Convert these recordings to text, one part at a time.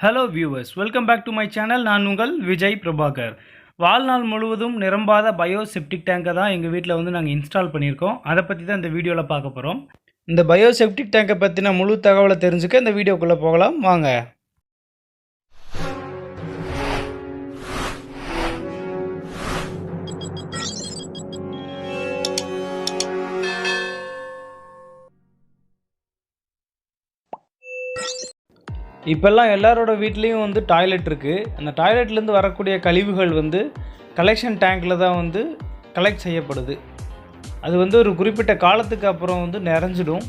Hello viewers, welcome back to my channel. நான் உங்கள் விஜய் பிரபாகர். வாழ்நாள் முழுவதும் நிரம்பாத பயோ செப்டிக் டேங்கை தான் எங்கள் வீட்டில் வந்து நாங்கள் இன்ஸ்டால் பண்ணியிருக்கோம். அதை பற்றி தான் இந்த வீடியோவில் பார்க்க போகிறோம். இந்த பயோ செப்டிக் டேங்கை பற்றின முழு தகவலை தெரிஞ்சுக்க இந்த வீடியோக்குள்ளே போகலாம் வாங்க. இப்போல்லாம் எல்லாரோட வீட்லேயும் வந்து டாய்லெட் இருக்குது. அந்த டாய்லெட்லேருந்து வரக்கூடிய கழிவுகள் வந்து கலெக்ஷன் டேங்க்கில் தான் வந்து கலெக்ட் செய்யப்படுது. அது வந்து ஒரு குறிப்பிட்ட காலத்துக்கு அப்புறம் வந்து நிறைஞ்சிடும்.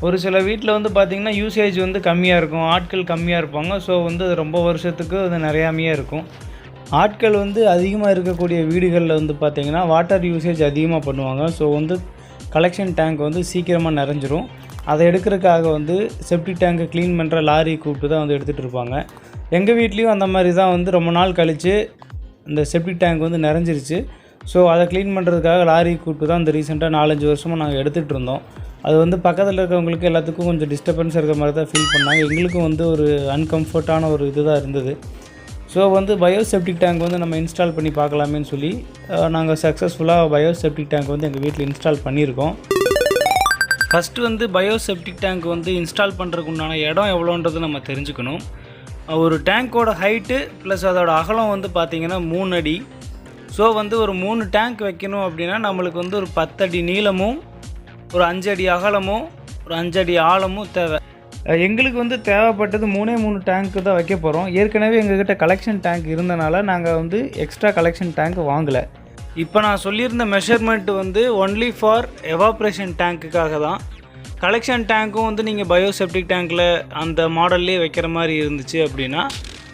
ஒரு சில வீட்டில் வந்து பார்த்திங்கன்னா யூசேஜ் வந்து கம்மியாக இருக்கும், ஆட்கள் கம்மியாக இருப்பாங்க. ஸோ வந்து அது ரொம்ப வருஷத்துக்கு அது நிறையாமையாக இருக்கும். ஆட்கள் வந்து அதிகமாக இருக்கக்கூடிய வீடுகளில் வந்து பார்த்திங்கன்னா வாட்டர் யூசேஜ் அதிகமாக பண்ணுவாங்க. ஸோ வந்து கலெக்ஷன் டேங்க் வந்து சீக்கிரமாக நிறைஞ்சிரும். அதை எடுக்கிறதுக்காக வந்து செப்டிக் டேங்கை க்ளீன் பண்ணுற லாரி கூப்பிட்டு தான் வந்து எடுத்துகிட்டு இருப்பாங்க. எங்கள் வீட்லேயும் அந்த மாதிரி தான் வந்து ரொம்ப நாள் கழித்து இந்த செப்டிக் டேங்க் வந்து நிறைஞ்சிருச்சு. ஸோ அதை க்ளீன் பண்ணுறதுக்காக லாரி கூப்பிட்டு தான் இந்த ரீசெண்டாக 4-5 வருஷமாக நாங்கள் எடுத்துகிட்டு இருந்தோம். அது வந்து பக்கத்தில் இருக்கிறவங்களுக்கு எல்லாத்துக்கும் கொஞ்சம் டிஸ்டர்பன்ஸ் இருக்கிற மாதிரி தான் ஃபீல் பண்ணாங்க. எங்களுக்கும் வந்து ஒரு அன்கம்ஃபர்ட்டான ஒரு இது தான் இருந்தது. ஸோ வந்து பயோ செப்டிக் டேங்க் வந்து நம்ம இன்ஸ்டால் பண்ணி பார்க்கலாமேன்னு சொல்லி நாங்கள் சக்ஸஸ்ஃபுல்லாக பயோ செப்டிக் டேங்க் வந்து எங்கள் வீட்டில் இன்ஸ்டால் பண்ணியிருக்கோம். ஃபஸ்ட்டு வந்து பயோ செப்டிக் டேங்க் வந்து இன்ஸ்டால் பண்ணுறதுக்கு உண்டான இடம் எவ்வளோன்றது நம்ம தெரிஞ்சுக்கணும். ஒரு டேங்க்கோட ஹைட்டு ப்ளஸ் அதோட அகலம் வந்து பார்த்திங்கன்னா 3 அடி. ஸோ வந்து ஒரு 3 டேங்க் வைக்கணும் அப்படின்னா நம்மளுக்கு வந்து ஒரு 10 அடி நீளமும் ஒரு 5 அடி அகலமும் ஒரு 5 அடி ஆழமும் தேவை. எங்களுக்கு வந்து தேவைப்பட்டது 3 டேங்க்கு தான் வைக்க போகிறோம். ஏற்கனவே எங்கள்கிட்ட கலெக்ஷன் டேங்க் இருந்தனால நாங்கள் வந்து எக்ஸ்ட்ரா கலெக்ஷன் டேங்க் வாங்கலை. இப்போ நான் சொல்லியிருந்த மெஷர்மெண்ட் வந்து ஒன்லி ஃபார் எவாப்ரேஷன் டேங்க்குக்காக தான். கலெக்ஷன் டேங்க்கும் வந்து நீங்கள் பயோ செப்டிக் டேங்க்கில் அந்த மாடல்லே வைக்கிற மாதிரி இருந்துச்சு அப்படின்னா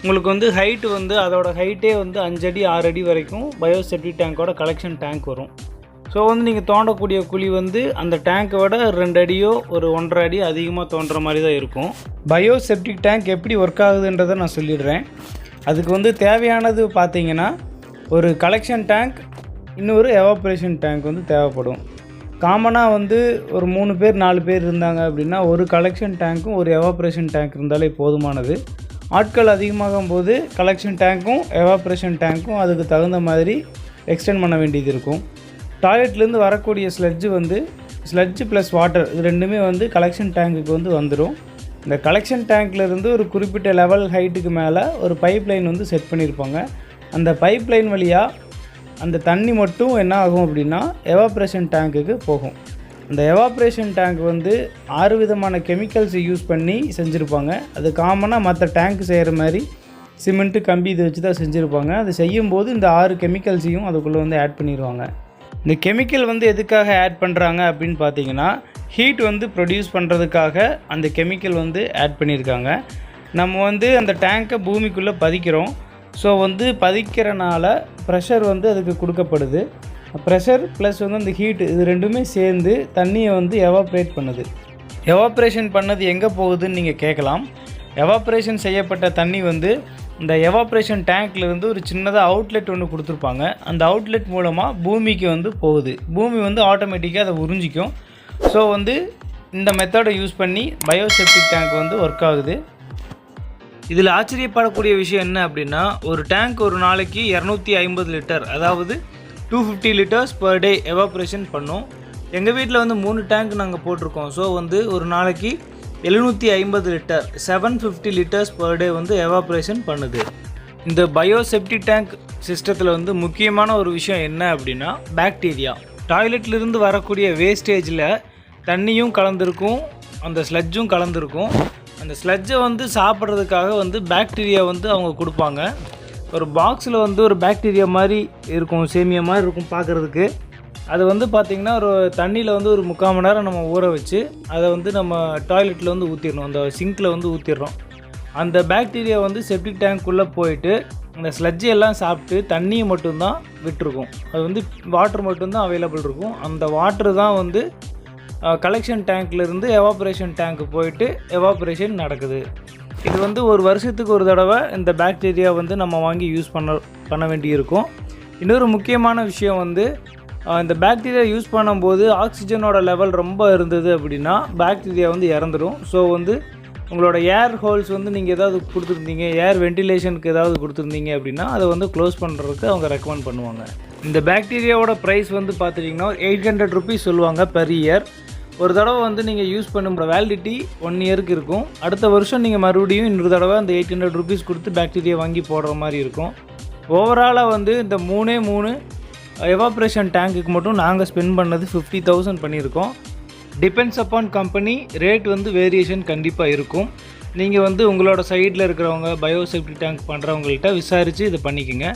உங்களுக்கு வந்து ஹைட்டு வந்து அதோட ஹைட்டே வந்து 5 அடி 6 அடி வரைக்கும் பயோ செப்டிக் டேங்க்கோட கலெக்ஷன் டேங்க் வரும். ஸோ வந்து நீங்கள் தோண்டக்கூடிய குழி வந்து அந்த டேங்க்கை விட 2 அடியோ ஒரு 1.5 அடி அதிகமாக தோன்ற மாதிரி தான் இருக்கும். பயோ செப்டிக் டேங்க் எப்படி ஒர்க் ஆகுதுன்றதை நான் சொல்லிடுறேன். அதுக்கு வந்து தேவையானது பார்த்திங்கன்னா ஒரு கலெக்ஷன் டேங்க், இன்னொரு எவாப்ரேஷன் டேங்க் வந்து தேவைப்படும். காமனாக வந்து ஒரு 3 பேர் 4 பேர் இருந்தாங்க அப்படின்னா ஒரு கலெக்ஷன் டேங்க்கும் ஒரு எவாப்ரேஷன் டேங்க் இருந்தாலே போதுமானது. ஆட்கள் அதிகமாகும் போது கலெக்ஷன் டேங்க்கும் எவாப்ரேஷன் டேங்க்கும் அதுக்கு தகுந்த மாதிரி எக்ஸ்டெண்ட் பண்ண வேண்டியது இருக்கும். டாய்லெட்லேருந்து வரக்கூடிய ஸ்லட்ஜு ப்ளஸ் வாட்டர் இது ரெண்டுமே வந்து கலெக்ஷன் டேங்க்குக்கு வந்து வந்துடும். இந்த கலெக்ஷன் டேங்க்லேருந்து ஒரு குறிப்பிட்ட லெவல் ஹைட்டுக்கு மேலே ஒரு பைப் லைன் வந்து செட் பண்ணியிருப்பாங்க. அந்த பைப் லைன் வழியாக அந்த தண்ணி மட்டும் என்ன ஆகும் அப்படின்னா எவாப்ரேஷன் டேங்க்குக்கு போகும். அந்த எவாப்ரேஷன் டேங்க் வந்து 6 விதமான கெமிக்கல்ஸை யூஸ் பண்ணி செஞ்சுருப்பாங்க. அது காமனாக மற்ற டேங்க் செய்கிற மாதிரி சிமெண்ட்டு கம்பி இதை வச்சு தான் செஞ்சுருப்பாங்க. அது செய்யும்போது இந்த 6 கெமிக்கல்ஸையும் அதுக்குள்ளே வந்து ஆட் பண்ணிடுவாங்க. இந்த கெமிக்கல் வந்து எதுக்காக ஆட் பண்ணுறாங்க அப்படின்னு பார்த்தீங்கன்னா ஹீட் வந்து ப்ரொடியூஸ் பண்ணுறதுக்காக அந்த கெமிக்கல் வந்து ஆட் பண்ணியிருக்காங்க. நம்ம வந்து அந்த டேங்க்கை பூமிக்குள்ளே பதிக்கிறோம். ஸோ வந்து பதிக்கிறனால ப்ரெஷர் வந்து அதுக்கு கொடுக்கப்படுது. ப்ரெஷர் ப்ளஸ் வந்து அந்த ஹீட்டு இது ரெண்டுமே சேர்ந்து தண்ணியை வந்து எவாப்ரேட் பண்ணுது. எவாப்ரேஷன் பண்ணது எங்கே போகுதுன்னு நீங்கள் கேட்கலாம். எவாப்ரேஷன் செய்யப்பட்ட தண்ணி வந்து இந்த எவாப்ரேஷன் டேங்க்லேருந்து ஒரு சின்னதாக அவுட்லெட் ஒன்று கொடுத்துருப்பாங்க. அந்த அவுட்லெட் மூலமாக பூமிக்கு வந்து போகுது. பூமி வந்து ஆட்டோமேட்டிக்காக அதை உறிஞ்சிக்கும். ஸோ வந்து இந்த மெத்தடை யூஸ் பண்ணி பயோ செப்டிக் டேங்க் வந்து ஒர்க் ஆகுது. இதில் ஆச்சரியப்படக்கூடிய விஷயம் என்ன அப்படின்னா ஒரு டேங்க் ஒரு நாளைக்கு 250 லிட்டர், அதாவது 250 லிட்டர்ஸ் பர் டே எவாப்ரேஷன் பண்ணும். எங்கள் வீட்டில் வந்து 3 டேங்க் நாங்கள் போட்டிருக்கோம். ஸோ வந்து ஒரு நாளைக்கு 750 லிட்டர் 750 லிட்டர்ஸ் பர் டே வந்து எவாப்ரேஷன் பண்ணுது. இந்த பயோ செப்டிக் டேங்க் சிஸ்டத்தில் வந்து முக்கியமான ஒரு விஷயம் என்ன அப்படின்னா பாக்டீரியா. டாய்லெட்லேருந்து வரக்கூடிய வேஸ்டேஜில் தண்ணியும் கலந்துருக்கும், அந்த ஸ்லட்ஜும் கலந்துருக்கும். அந்த ஸ்லட்ஜை வந்து சாப்பிட்றதுக்காக வந்து பாக்டீரியா வந்து அவங்க கொடுப்பாங்க. ஒரு பாக்ஸில் வந்து ஒரு பாக்டீரியா மாதிரி இருக்கும், சேமியா மாதிரி இருக்கும் பார்க்குறதுக்கு. அது வந்து பார்த்திங்கன்னா ஒரு தண்ணியில் வந்து ஒரு 3/4 மணி நேரம் நம்ம ஊற வச்சு அதை வந்து நம்ம டாய்லெட்டில் வந்து ஊற்றிடணும், அந்த சிங்கில் வந்து ஊற்றிடுறோம். அந்த பாக்டீரியா வந்து செப்டிக் டேங்க்குள்ளே போயிட்டு அந்த ஸ்லட்ஜை எல்லாம் சாப்பிட்டு தண்ணியை மட்டும்தான் விட்டுருக்கும். அது வந்து வாட்டர் மட்டும்தான் அவைலபிள் இருக்கும். அந்த வாட்டர் தான் வந்து கலெக்ஷன் டேங்க்லேருந்து எவாப்ரேஷன் டேங்க்கு போயிட்டு எவாப்ரேஷன் நடக்குது. இது வந்து ஒரு வருஷத்துக்கு ஒரு தடவை இந்த பாக்டீரியா வந்து நம்ம வாங்கி யூஸ் பண்ண வேண்டியிருக்கும். இன்னொரு முக்கியமான விஷயம் வந்து இந்த பாக்டீரியா யூஸ் பண்ணும்போது ஆக்சிஜனோட லெவல் ரொம்ப இருந்தது அப்படின்னா பாக்டீரியா வந்து இறந்துடும். ஸோ வந்து உங்களோட ஏர் ஹோல்ஸ் வந்து நீங்கள் ஏதாவது கொடுத்துருந்தீங்க, ஏர் வென்டிலேஷனுக்கு ஏதாவது கொடுத்துருந்தீங்க அப்படின்னா அதை வந்து க்ளோஸ் பண்ணுறதுக்கு அவங்க ரெக்கமெண்ட் பண்ணுவாங்க. இந்த பாக்டீரியாவோட ப்ரைஸ் வந்து பார்த்துட்டிங்கன்னா 800 ருபீஸ் சொல்லுவாங்க பெர் இயர். ஒரு தடவை வந்து நீங்கள் யூஸ் பண்ணுற வேலிடிட்டி 1 இயருக்கு இருக்கும். அடுத்த வருஷம் நீங்கள் மறுபடியும் இன்னொரு தடவை அந்த 800 ருபீஸ் கொடுத்து பாக்டீரியா வாங்கி போடுற மாதிரி இருக்கும். ஓவராலாக வந்து இந்த 3 எவாப்ரேஷன் டேங்க்குக்கு மட்டும் நாங்கள் ஸ்பெண்ட் பண்ணது 50,000 பண்ணியிருக்கோம். டிபெண்ட்ஸ் அப்பான் கம்பெனி, ரேட் வந்து வேரியேஷன் கண்டிப்பாக இருக்கும். நீங்கள் வந்து உங்களோட சைடில் இருக்கிறவங்க பயோசெப்டிக் டேங்க் பண்ணுறவங்கள்ட்ட விசாரித்து இதை பண்ணிக்கோங்க.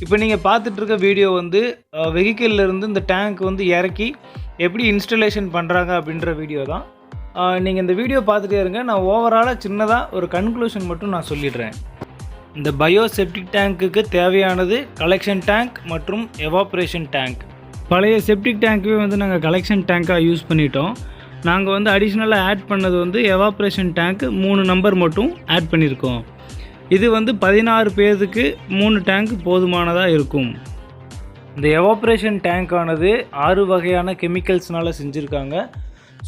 இப்போ நீங்கள் பார்த்துட்ருக்க வீடியோ வந்து வெஹிக்கிள்லேருந்து இந்த டேங்க் வந்து இறக்கி எப்படி இன்ஸ்டலேஷன் பண்ணுறாங்க அப்படின்ற வீடியோ தான். நீங்கள் இந்த வீடியோ பார்த்துட்டே இருங்க. நான் ஓவராலாக சின்னதாக ஒரு கன்க்ளூஷன் மட்டும் நான் சொல்லிடுறேன். இந்த பயோசெப்டிக் டேங்க்குக்கு தேவையானது கலெக்ஷன் டேங்க் மற்றும் எவாப்ரேஷன் டேங்க். பழைய செப்டிக் டேங்க்கே வந்து நாங்கள் கலெக்ஷன் டேங்காக யூஸ் பண்ணிட்டோம். நாங்கள் வந்து அடிஷ்னலாக ஆட் பண்ணது வந்து எவாப்ரேஷன் டேங்க் 3 நம்பர் மட்டும் ஆட் பண்ணியிருக்கோம். இது வந்து 16 பேருக்கு 3 டேங்க் போதுமானதாக இருக்கும். இந்த எவாப்ரேஷன் டேங்கானது 6 வகையான கெமிக்கல்ஸ்னால் செஞ்சுருக்காங்க.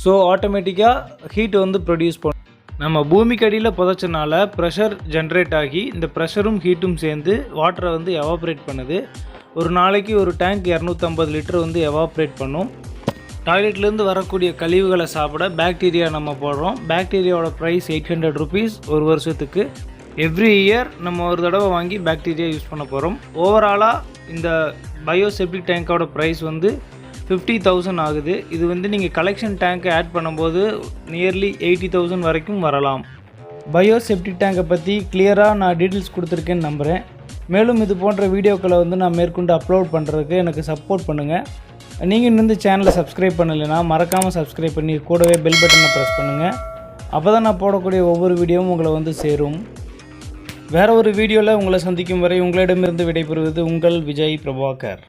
ஸோ ஆட்டோமேட்டிக்காக ஹீட் வந்து ப்ரொடியூஸ் பண்ணும். நம்ம பூமிக்கு அடியில் புதைச்சனால ப்ரெஷர் ஜென்ரேட் ஆகி இந்த ப்ரெஷரும் ஹீட்டும் சேர்ந்து வாட்டரை வந்து எவாப்ரேட் பண்ணுது. ஒரு நாளைக்கு ஒரு டேங்க் 250 லிட்டர் வந்து எவாப்ரேட் பண்ணும். டாய்லெட்லேருந்து வரக்கூடிய கழிவுகளை சாப்பிட பாக்டீரியா நம்ம போடுறோம். பாக்டீரியாவோட ப்ரைஸ் 800 ருபீஸ் ஒரு வருஷத்துக்கு. எவ்ரி இயர் நம்ம ஒரு தடவை வாங்கி பாக்டீரியா யூஸ் பண்ண போகிறோம். ஓவராலாக இந்த பயோசெப்டிக் டேங்கோட ப்ரைஸ் வந்து 50,000 ஆகுது. இது வந்து நீங்கள் கலெக்ஷன் டேங்க்கை ஆட் பண்ணும்போது நியர்லி 80,000 வரைக்கும் வரலாம். பயோசெப்டிக் டேங்கை பற்றி கிளியராக நான் டீட்டெயில்ஸ் கொடுத்துருக்கேன்னு நம்புகிறேன். மேலும் இது போன்ற வீடியோக்களை வந்து நான் மேற்கொண்டு அப்லோட் பண்ணுறதுக்கு எனக்கு சப்போர்ட் பண்ணுங்கள். நீங்கள் இன்னும் இந்த சேனலை சப்ஸ்கிரைப் பண்ணலைன்னா மறக்காமல் சப்ஸ்கிரைப் பண்ணி கூடவே பெல் பட்டனை ப்ரெஸ் பண்ணுங்கள். அப்போ தான் நான் போடக்கூடிய ஒவ்வொரு வீடியோவும் உங்களை வந்து சேரும். வேறு ஒரு வீடியோவில் உங்களை சந்திக்கும் வரை உங்களிடமிருந்து விடைபெறுவது உங்கள் விஜய் பிரபாகர்.